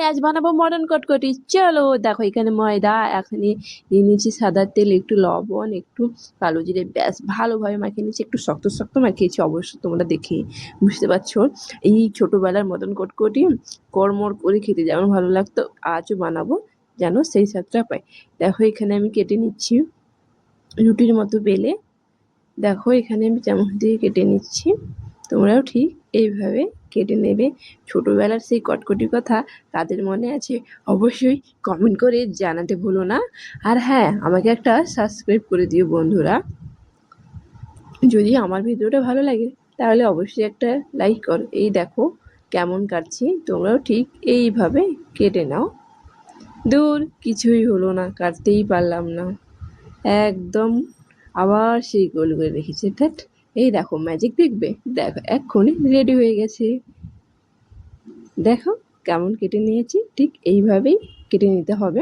আজ বানাবো মটন কটকটি। চলো দেখো, এখানে ময়দা, এখানে নিয়ে নিয়েছি সাদা তেল, একটু লবণ, একটু কালো জিরে, ব্যাস ভালোভাবে মাখিয়ে নিয়েছি। একটু শক্ত শক্ত মাখিয়েছি, অবশ্য তোমরা দেখে বুঝতে পারছো। এই ছোটবেলার মটন কটকটি কড়মড় করে খেতে যেমন ভালো লাগতো, আজও বানাবো যেন সেই স্বাদটা পাই। দেখো এখানে আমি কেটে নিচ্ছি রুটির মতো বেলে। দেখো এখানে আমি চামচ দিয়ে কেটে নিচ্ছি, তোমরাও ঠিক এইভাবে কেটে নেবে। ছোটবেলার সেই কটকটির কথা কাদের মনে আছে অবশ্যই কমেন্ট করে জানাতে ভুলো না। আর হ্যাঁ, আমাকে একটা সাবস্ক্রাইব করে দিও বন্ধুরা। যদি আমার ভিডিওটা ভালো লাগে তাহলে অবশ্যই একটা লাইক করো। এই দেখো কেমন কাটছি, তোমরাও ঠিক এইভাবে কেটে নাও। দূর, কিছুই হলো না, কাটতেই পারলাম না একদম। আবার সেই গোল করে রেখেছি, ধ্যাৎ। এই দেখো ম্যাজিক দেখবে, দেখো এক্ষুনি রেডি হয়ে গেছে। দেখো কেমন কেটে নিয়েছি, ঠিক এইভাবেই কেটে নিতে হবে।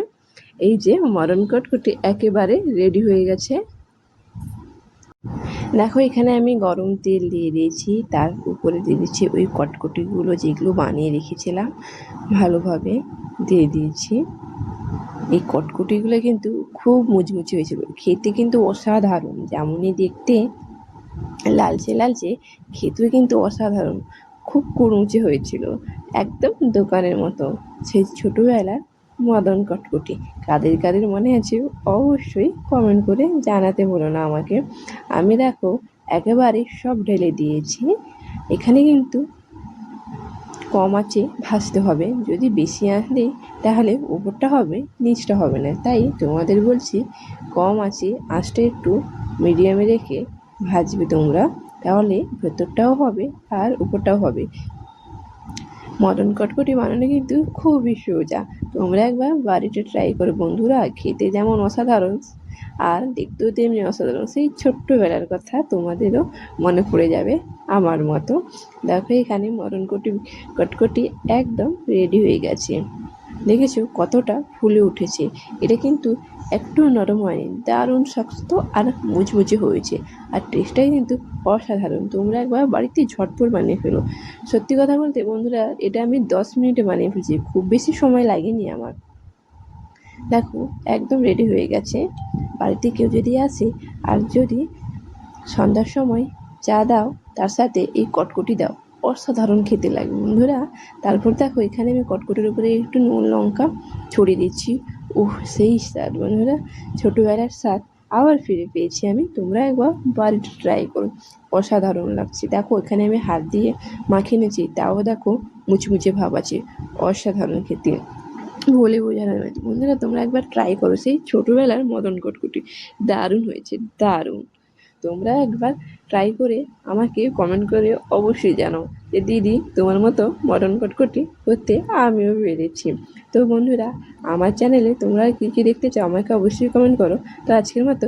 এই যে মটন কটকটি একেবারে রেডি হয়ে গেছে। দেখো এখানে আমি গরম তেল দিয়ে দিয়েছি, তার উপরে দিয়ে দিচ্ছি ওই কটকটিগুলো যেগুলো বানিয়ে রেখেছিলাম, ভালোভাবে দিয়ে দিয়েছি। এই কটকটিগুলো কিন্তু খুব মুচমুচে হয়েছিল, খেতে কিন্তু অসাধারণ। যেমনই দেখতে লালচে লালচে, খেতেও কিন্তু অসাধারণ, খুব কুড়মুচে হয়েছিল, একদম দোকানের মতো। সেই ছোটোবেলার মদন কটকটি কাদের কাদের মনে আছে অবশ্যই কমেন্ট করে জানাতে বলো না আমাকে। আমি দেখো একেবারে সব ঢেলে দিয়েছি। এখানে কিন্তু কম আঁচে ভাজতে হবে, যদি বেশি আঁচ দিই তাহলে উপরটা হবে নিচটা হবে না। তাই তোমাদের বলছি কম আঁচে, আঁচটা একটু মিডিয়ামে রেখে ভাজবে তোমরা, তাহলে ভেতরটাও হবে আর উপরটাও হবে। মটন কটকটি বানানো কিন্তু খুবই সোজা, তোমরা একবার বাড়িতে ট্রাই করো বন্ধুরা। খেতে যেমন অসাধারণ আর দেখতেও তেমনি অসাধারণ। সেই ছোট্টবেলার কথা তোমাদেরও মনে পড়ে যাবে আমার মতো। দেখো এখানে মটন কটকটি একদম রেডি হয়ে গেছে। দেখেছো কতটা ফুলে উঠেছে, এটা কিন্তু একটু নরম হয়নি, দারুণ শক্ত আর মুচমুচে হয়েছে। আর টেস্টটাই কিন্তু অসাধারণ। তোমরা একবার বাড়িতে ঝটপট বানিয়ে ফেলো। সত্যি কথা বলতে বন্ধুরা, এটা আমি 10 মিনিটে বানিয়ে ফেলছি, খুব বেশি সময় লাগেনি আমার। দেখো একদম রেডি হয়ে গেছে। বাড়িতে কেউ যদি আসে আর যদি সন্ধ্যার সময় চা দাও, তার সাথে এই কটকটি দাও, অসাধারণ খেতে লাগে বন্ধুরা। তারপর দেখো এখানে আমি কটকটির উপরে একটু নুন লঙ্কা ছড়িয়ে দিচ্ছি। সেই স্বাদ বন্ধুরা, ছোটোবেলার স্বাদ আবার ফিরে পেয়েছি আমি। তোমরা একবার বাড়িতে ট্রাই করো, অসাধারণ লাগছে। দেখো এখানে আমি হাত দিয়ে মাখিয়ে নিয়েছি, তাও দেখো মুচমুচে ভাব আছে, অসাধারণ খেতে, বলে বোঝানো নয়। বন্ধুরা তোমরা একবার ট্রাই করো সেই ছোটোবেলার মদন কটকটি, দারুণ হয়েছে, দারুণ। তোমরা একবার ট্রাই করে আমাকে কমেন্ট করে অবশ্যই জানাও যে দিদি তোমার মতো মটন কটকটি করতে আমিও পেরেছি। তো বন্ধুরা আমার চ্যানেলে তোমরা কী কী দেখতে চাও আমাকে অবশ্যই কমেন্ট করো। তো আজকের মতো